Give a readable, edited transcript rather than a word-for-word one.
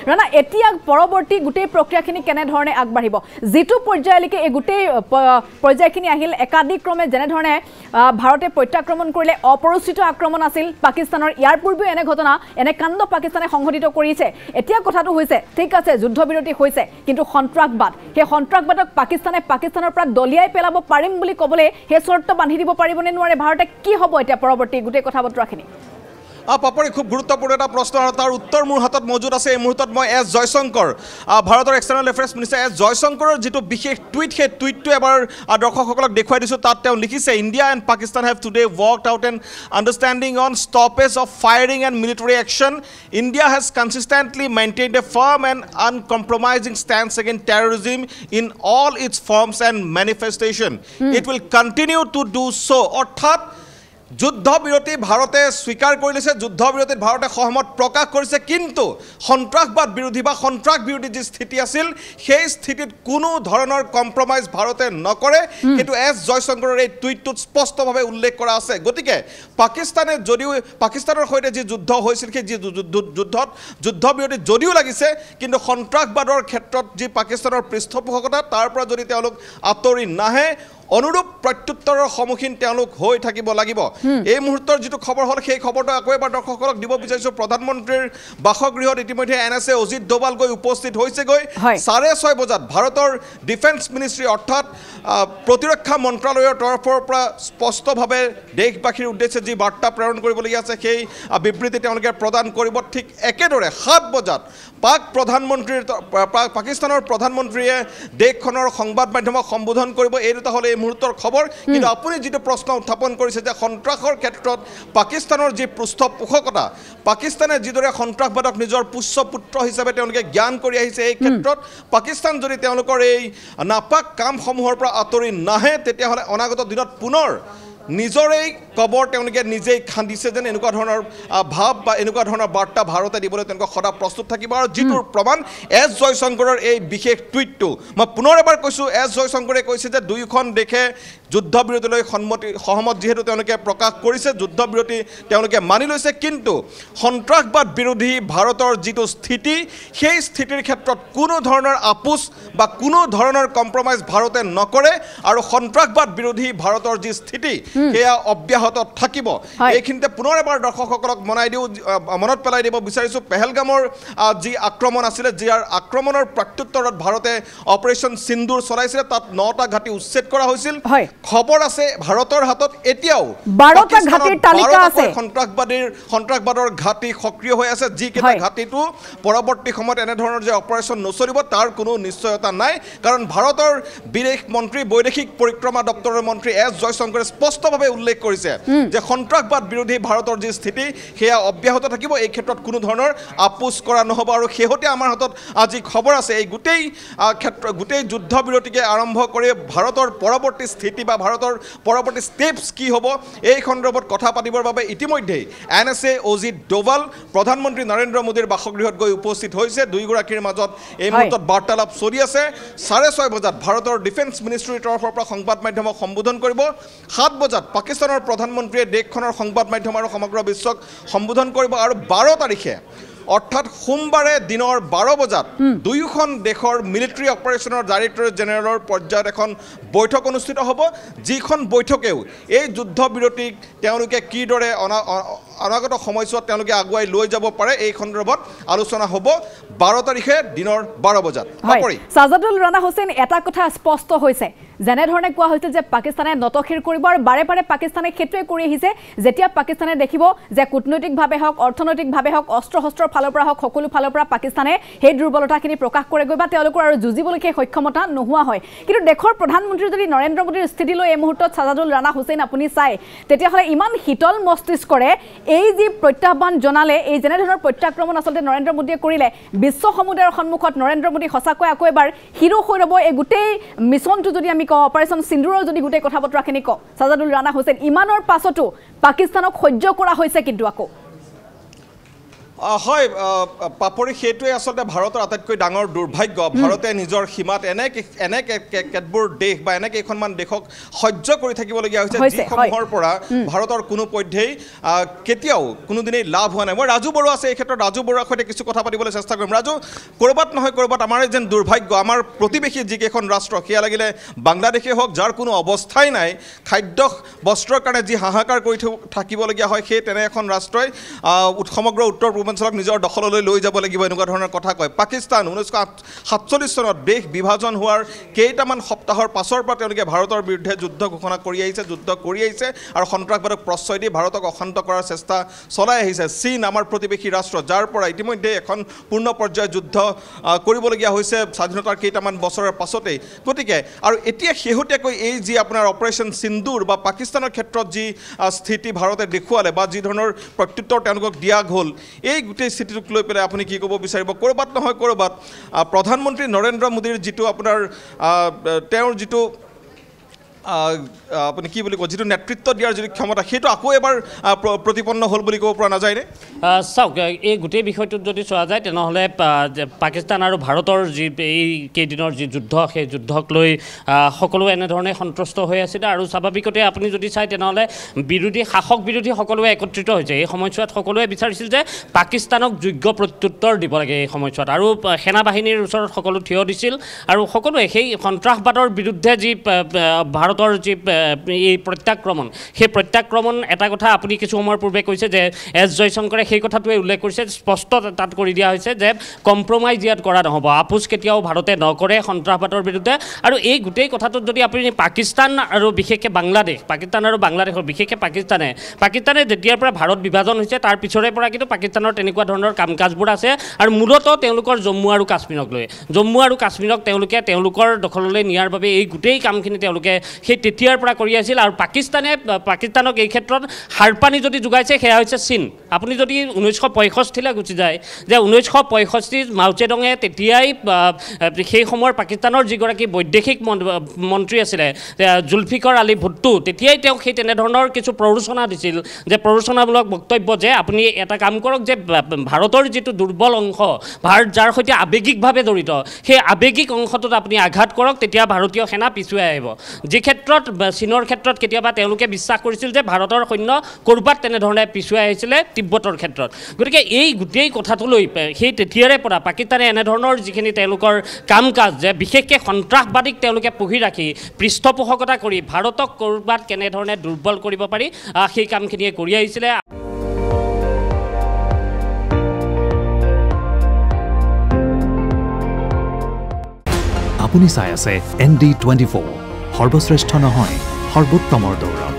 ৰাণা এতিয়া পৰৱৰ্তী গোটেই প্ৰক্ৰিয়াখিনি কেনেধৰণে আগবাঢ়িব যিটো পৰ্যায়লৈকে এই গোটেই পৰ্যায়খিনি আহিল একাধিক্ৰমে যেনেধৰণে ভাৰতে প্ৰত্যাক্ৰমণ কৰিলে অপৰিচিত আক্ৰমণ আছিল পাকিস্তানৰ ইয়াৰ পূৰ্বেও এনে ঘটনা এনে কাণ্ড পাকিস্তানে সংঘটিত কৰিছে এতিয়া কথাটো হৈছে ঠিক আছে যুদ্ধবিৰতি হৈছে কিন্তু সন্ত্ৰাসবাদ সেই সন্ত্ৰাসবাদক পাকিস্তানৰ পৰা দলিয়াই পেলাব পাৰিম বুলি ক'বলৈ সেই চৰ্ত বান্ধি দিব পাৰিবনে নোৱাৰে ভাৰতে কি হ'ব এতিয়া পৰৱৰ্তী গোটেই কথা বতৰাখিনি পাপৰি খুব গুৰুত্বপূৰ্ণ এটা প্ৰশ্ন আৰু তাৰ উত্তৰ মোৰ হাতত মজুদ আছে এই মুহূৰ্তত মই এছ জয়শংকৰ ভাৰতৰ এক্সটাৰ্নেল এফেয়াৰ্ছ মিনিষ্টাৰ এছ জয়শংকৰৰ যিটো বিশেষ টুইট সেই টুইটটো এবাৰ দৰ্শকসকলক দেখুৱাই দিছোঁ তাত তেওঁ লিখিছে India and Pakistan have today worked out an understanding on stoppage of firing and military action India has consistently maintained a firm and uncompromising stance against terrorism in all its forms and manifestation it will continue to do so' অৰ্থাৎ যুদ্ধবিৰতি ভাৰতে স্বীকাৰ কৰি লৈছে যুদ্ধবিৰতিত ভাৰতে সহমত প্ৰকাশ কৰিছে কিন্তু সন্ত্ৰাসবাদ বিৰোধী বা সন্ত্ৰাস বিৰোধী যি স্থিতি আছিল সেই স্থিতিত কোনো ধৰণৰ কম্প্ৰমাইজ ভাৰতে নকৰে কিন্তু এছ জয়শংকৰৰ এই টুইটটোত স্পষ্টভাৱে উল্লেখ কৰা আছে গতিকে পাকিস্তানৰ সৈতে যি যুদ্ধ হৈছিল সেই যি যুদ্ধবিৰতি যদিও লাগিছে কিন্তু সন্ত্ৰাসবাদৰ ক্ষেত্ৰত যি পাকিস্তানৰ পৃষ্ঠপোষকতা তাৰ পৰা যদি তেওঁলোক আঁতৰি নাহে অনুৰূপ প্ৰত্যুত্তৰৰ সন্মুখীন তেওঁলোক হৈ থাকিব লাগিব এই মুহূৰ্তৰ যিটো খবৰ হ'ল সেই খবৰটো আকৌ এবাৰ দৰ্শকসকলক দিব বিচাৰিছোঁ প্ৰধানমন্ত্ৰীৰ বাসগৃহত ইতিমধ্যে NSA অজিত ডোভাল গৈ উপস্থিত হৈছেগৈ 6:30 বজাত ভাৰতৰ ডিফেন্স মিনিষ্ট্ৰী অৰ্থাৎ প্ৰতিৰক্ষা মন্ত্ৰালয়ৰ তৰফৰ পৰা স্পষ্টভাৱে দেশবাসীৰ উদ্দেশ্যে যি বাৰ্তা প্ৰেৰণ কৰিবলগীয়া আছে সেই বিবৃতি তেওঁলোকে প্ৰদান কৰিব ঠিক একেদৰে 7 বজাত পাকিস্তানৰ প্ৰধানমন্ত্ৰীয়ে দেশখনৰ সংবাদ মাধ্যমক সম্বোধন কৰিব এই দুটা হ'ল এই মুহূৰ্তৰ খবৰ কিন্তু আপুনি যিটো প্ৰশ্ন উত্থাপন কৰিছে যে সন্ত্ৰাসৰ ক্ষেত্ৰত পাকিস্তানৰ যি পৃষ্ঠপোষকতা পাকিস্তানে যিদৰে সন্ত্ৰাসবাদক নিজৰ পুষ্যপুত্ৰ হিচাপে তেওঁলোকে জ্ঞান কৰি আহিছে এই ক্ষেত্ৰত পাকিস্তান যদি তেওঁলোকৰ এই নাপাক কামসমূহৰ পৰা আঁতৰি নাহে তেতিয়াহ'লে অনাগত দিনত পুনৰ নিজৰেই কবৰ তেওঁলোকে নিজেই খান্দিছে যেন এনেকুৱা ধৰণৰ ভাৱ বা এনেকুৱা ধৰণৰ বাৰ্তা ভাৰতে দিবলৈ তেওঁলোকে সদা প্ৰস্তুত থাকিব আৰু যিটোৰ প্ৰমাণ এছ জয়শংকৰৰ এই বিশেষ টুইটটো মই পুনৰ এবাৰ কৈছোঁ এছ জয়শংকৰে কৈছে যে দুয়োখন দেশে যুদ্ধবিৰতিলৈ সহমত যিহেতু তেওঁলোকে প্ৰকাশ কৰিছে যুদ্ধবিৰতি তেওঁলোকে মানি লৈছে কিন্তু সন্ত্ৰাসবাদ বিৰোধী ভাৰতৰ যিটো স্থিতি সেই স্থিতিৰ ক্ষেত্ৰত কোনো ধৰণৰ আপোচ বা কোনো ধৰণৰ কম্প্ৰমাইজ ভাৰতে নকৰে আৰু সন্ত্ৰাসবাদ বিৰোধী ভাৰতৰ যি স্থিতি সেয়া অব্যাহত থাকিব এইখিনিতে পুনৰ এবাৰ দৰ্শকসকলক মনত পেলাই দিব বিচাৰিছোঁ পেহেলগামৰ যি আক্ৰমণ আছিলে যাৰ আক্ৰমণৰ প্ৰত্যুত্তৰত ভাৰতে অপাৰেশ্যন সিন্দুৰ চলাইছিলে তাত 9টা ঘাটি উচ্ছেদ কৰা হৈছিল খবৰ আছে ভাৰতৰ হাতত এতিয়াও 12টা ঘাটিৰ তালিকা আছে সন্ত্ৰাসবাদৰ ঘাটি সক্ৰিয় হৈ আছে যি কেইটা ঘাটিটো পৰৱৰ্তী সময়ত এনে ধৰণৰ যে অপাৰেশ্যন নচলিব তাৰ কোনো নিশ্চয়তা নাই কাৰণ ভাৰতৰ বিদেশ মন্ত্ৰী বৈদেশিক পৰিক্ৰমা দপ্তৰৰ মন্ত্ৰী এছ জয়শংকৰে স্পষ্টভাৱে উল্লেখ কৰিছে যে সন্ত্ৰাসবাদ বিৰোধী ভাৰতৰ যি স্থিতি সেয়া অব্যাহত থাকিব এই ক্ষেত্ৰত কোনো ধৰণৰ আপোচ কৰা নহ'ব আৰু শেহতীয়া আমাৰ হাতত আজি খবৰ আছে এই গোটেই যুদ্ধবিৰতিকে আৰম্ভ কৰি ভাৰতৰ পৰৱৰ্তী স্থিতি বা ভাৰতৰ পৰৱৰ্তী ষ্টেপছ কি হ'ব এই সন্দৰ্ভত কথা পাতিবৰ বাবে ইতিমধ্যেই NSA অজিত ডোভাল প্ৰধানমন্ত্ৰী নৰেন্দ্ৰ মোদীৰ বাসগৃহত গৈ উপস্থিত হৈছে দুয়োগৰাকীৰ মাজত এই মুহূৰ্তত বাৰ্তালাপ চলি আছে 6:30 বজাত ভাৰতৰ ডিফেন্স মিনিষ্ট্ৰীৰ তৰফৰ পৰা সংবাদ মাধ্যমক সম্বোধন কৰিব 7 বজাত পাকিস্তানৰ প্ৰধানমন্ত্ৰীয়ে দেশখনৰ সংবাদ মাধ্যম আৰু সমগ্ৰ বিশ্বক সম্বোধন কৰিব আৰু 12 তাৰিখে অৰ্থাৎ সোমবাৰে দিনৰ 12 বজাত দুয়োখন দেশৰ মিলিটাৰী অপাৰেশ্যনৰ ডাইৰেক্টৰ জেনেৰেলৰ পৰ্যায়ত এখন বৈঠক অনুষ্ঠিত হ'ব যিখন বৈঠকেও এই যুদ্ধবিৰতিক তেওঁলোকে কিদৰে অনাগত সময়ছোৱাত তেওঁলোকে আগুৱাই লৈ যাব পাৰে এই সন্দৰ্ভত আলোচনা হ'ব 12 তাৰিখে দিনৰ 12 বজাত সাজাদুল ৰাণা হোসেন এটা কথা স্পষ্ট হৈছে যেনেধৰণে কোৱা হৈছিল যে পাকিস্তানে নতশিৰ কৰিব আৰু বাৰে বাৰে পাকিস্তানে সেইটোৱে কৰি আহিছে যেতিয়া পাকিস্তানে দেখিব যে কূটনৈতিকভাৱে হওক অৰ্থনৈতিকভাৱে হওক অস্ত্ৰ শস্ত্ৰৰ ফালৰ পৰা হওক সকলো ফালৰ পৰা পাকিস্তানে সেই দুৰ্বলতাখিনি প্ৰকাশ কৰেগৈ বা তেওঁলোকৰ আৰু যুঁজিবলৈ সেই সক্ষমতা নোহোৱা হয় কিন্তু দেশৰ প্ৰধানমন্ত্ৰী যদি নৰেন্দ্ৰ মোদীৰ স্থিতিলৈ এই মুহূৰ্তত সাজাদুল ৰাণা হোসেন আপুনি চায় তেতিয়াহ'লে ইমান শীতল মস্তিষ্কৰে এই যি প্ৰত্যাহ্বান জনালে এই যেনেধৰণৰ প্ৰত্যাক্ৰমণ আচলতে নৰেন্দ্ৰ মোদীয়ে কৰিলে বিশ্ব সমুদায়ৰ সন্মুখত নৰেন্দ্ৰ মোদী সঁচাকৈ আকৌ এবাৰ হিৰো হৈ ৰ'ব এই গোটেই মিছনটো যদি আমি অপাৰেশ্যন সিন্দুৰৰ যদি গোটেই কথা বতৰাখিনি কওঁ সাজাদুল ৰাণা হোসেন ইমানৰ পাছতো পাকিস্তানক সহ্য কৰা হৈছে কিন্তু আকৌ হয় পাপৰি সেইটোৱে আচলতে ভাৰতৰ আটাইতকৈ ডাঙৰ দুৰ্ভাগ্য ভাৰতে নিজৰ সীমাত এনে কেতবোৰ দেশ বা এনে কেইখনমান দেশক সহ্য কৰি থাকিবলগীয়া হৈছে যিসমূহৰ পৰা ভাৰতৰ কোনো পধ্যেই কেতিয়াও কোনোদিনেই লাভ হোৱা নাই মই ৰাজু বড়ো আছে এই ক্ষেত্ৰত ৰাজু বড়োৰ সৈতে কিছু কথা পাতিবলৈ চেষ্টা কৰিম ৰাজু ক'ৰবাত নহয় ক'ৰবাত আমাৰ যেন দুৰ্ভাগ্য আমাৰ প্ৰতিবেশী যিকেইখন ৰাষ্ট্ৰ সেয়া লাগিলে বাংলাদেশেই হওক যাৰ কোনো অৱস্থাই নাই খাদ্য বস্ত্ৰৰ কাৰণে যি হাহাকাৰ কৰি থাকিবলগীয়া হয় সেই তেনে এখন ৰাষ্ট্ৰই সমগ্ৰ উত্তৰ পূৰ্বাঞ্চলক নিজৰ দখললৈ লৈ যাব লাগিব এনেকুৱা ধৰণৰ কথা কয় পাকিস্তান 1947 চনত দেশ বিভাজন হোৱাৰ কেইটামান সপ্তাহৰ পাছৰ পৰা তেওঁলোকে ভাৰতৰ বিৰুদ্ধে যুদ্ধ ঘোষণা কৰি আহিছে আৰু সন্ত্ৰাসবাদক প্ৰশ্ৰয় দি ভাৰতক অশান্ত কৰাৰ চেষ্টা চলাই আহিছে চীন আমাৰ প্ৰতিবেশী ৰাষ্ট্ৰ যাৰ পৰা ইতিমধ্যে এখন পূৰ্ণ পৰ্যায়ৰ যুদ্ধ কৰিবলগীয়া হৈছে স্বাধীনতাৰ কেইটামান বছৰৰ পাছতেই গতিকে আৰু এতিয়া শেহতীয়াকৈ এই যি আপোনাৰ অপাৰেশ্যন সিন্দুৰ বা পাকিস্তানৰ ক্ষেত্ৰত যি স্থিতি ভাৰতে দেখুৱালে বা যি ধৰণৰ প্ৰত্যুত্তৰ তেওঁলোকক দিয়া হ'ল এই গোটেই স্থিতিটোক লৈ পেলাই আপুনি কি ক'ব বিচাৰিব ক'ৰবাত নহয় ক'ৰবাত প্ৰধানমন্ত্ৰী নৰেন্দ্ৰ মোদীৰ যিটো আপোনাৰ তেওঁৰ যিটো আপুনি কি বুলি কয় যিটো নেতৃত্ব দিয়াৰ যিটো ক্ষমতা সেইটো আকৌ এবাৰ প্ৰতিপন্ন হ'ল বুলি ক'ব পৰা নাযায়নে চাওক এই গোটেই বিষয়টোত যদি চোৱা যায় তেনেহ'লে পাকিস্তান আৰু ভাৰতৰ যি এই কেইদিনৰ যি যুদ্ধ সেই যুদ্ধক লৈ সকলো এনেধৰণে সন্তুষ্ট হৈ আছিলে আৰু স্বাভাৱিকতে আপুনি যদি চায় তেনেহ'লে শাসক বিৰোধী সকলোৱে একত্ৰিত হৈছে এই সময়ছোৱাত সকলোৱে বিচাৰিছিল যে পাকিস্তানক যোগ্য প্ৰত্যুত্তৰ দিব লাগে এই সময়ছোৱাত আৰু সেনাবাহিনীৰ ওচৰত সকলো থিয় দিছিল আৰু সকলোৱে সেই সন্ত্ৰাসবাদৰ বিৰুদ্ধে যি ভাৰতৰ যি এই প্ৰত্যাক্ৰমণ সেই প্ৰত্যাক্ৰমণ এটা কথা আপুনি কিছু সময়ৰ পূৰ্বে কৈছে যে এছ জয়শংকৰে সেই কথাটোৱে উল্লেখ কৰিছে স্পষ্ট তাত কৰি দিয়া হৈছে যে কম্প্ৰমাইজ ইয়াত কৰা নহ'ব আপোচ কেতিয়াও ভাৰতে নকৰে সন্ত্ৰাসবাদৰ বিৰুদ্ধে আৰু এই গোটেই কথাটোত যদি আপুনি পাকিস্তান আৰু বিশেষকৈ বাংলাদেশৰ বিশেষকৈ পাকিস্তানে যেতিয়াৰ পৰা ভাৰত বিভাজন হৈছে তাৰ পিছৰে পৰা কিন্তু পাকিস্তানৰ তেনেকুৱা ধৰণৰ কাম কাজবোৰ আছে আৰু মূলতঃ তেওঁলোকৰ জম্মু আৰু কাশ্মীৰক তেওঁলোকে তেওঁলোকৰ দখললৈ নিয়াৰ বাবে এই গোটেই কামখিনি তেওঁলোকে সেই তেতিয়াৰ পৰা কৰি আছিল আৰু পাকিস্তানক এই ক্ষেত্ৰত হাৰপানী যদি যোগাইছে সেয়া হৈছে চীন আপুনি যদি 1965লৈ গুচি যায় যে 1965 মাও জেডঙে তেতিয়াই সেই সময়ৰ পাকিস্তানৰ যিগৰাকী বৈদেশিক মন্ত্ৰী আছিলে জুলফিকাৰ আলী ভুট্টো তেতিয়াই তেওঁক সেই তেনেধৰণৰ কিছু প্ৰৰোচনা দিছিল যে প্ৰৰোচনামূলক বক্তব্য যে আপুনি এটা কাম কৰক যে ভাৰতৰ যিটো দুৰ্বল অংশ ভাৰত যাৰ সৈতে আৱেগিকভাৱে জড়িত সেই আৱেগিক অংশটোত আপুনি আঘাত কৰক তেতিয়া ভাৰতীয় সেনা পিছুৱাই আহিব যি ক্ষেত্ৰত চীনৰ ক্ষেত্ৰত কেতিয়াবা তেওঁলোকে বিশ্বাস কৰিছিল যে ভাৰতৰ সৈন্য ক'ৰবাত তেনেধৰণে পিছুৱাই আহিছিলে তিব্বতৰ ক্ষেত্ৰত গতিকে এই গোটেই কথাটো লৈ সেই তেতিয়াৰে পৰা পাকিস্তানে এনেধৰণৰ যিখিনি তেওঁলোকৰ কাম কাজ যে বিশেষকৈ সন্ত্ৰাসবাদীক তেওঁলোকে পুহি ৰাখি পৃষ্ঠপোষকতা কৰি ভাৰতক ক'ৰবাত কেনেধৰণে দুৰ্বল কৰিব পাৰি সেই কামখিনিয়ে কৰি আহিছিলে আপুনি চাই আছে ND24 সৰ্বশ্ৰেষ্ঠ নহয় সৰ্বোত্তমৰ দৌৰ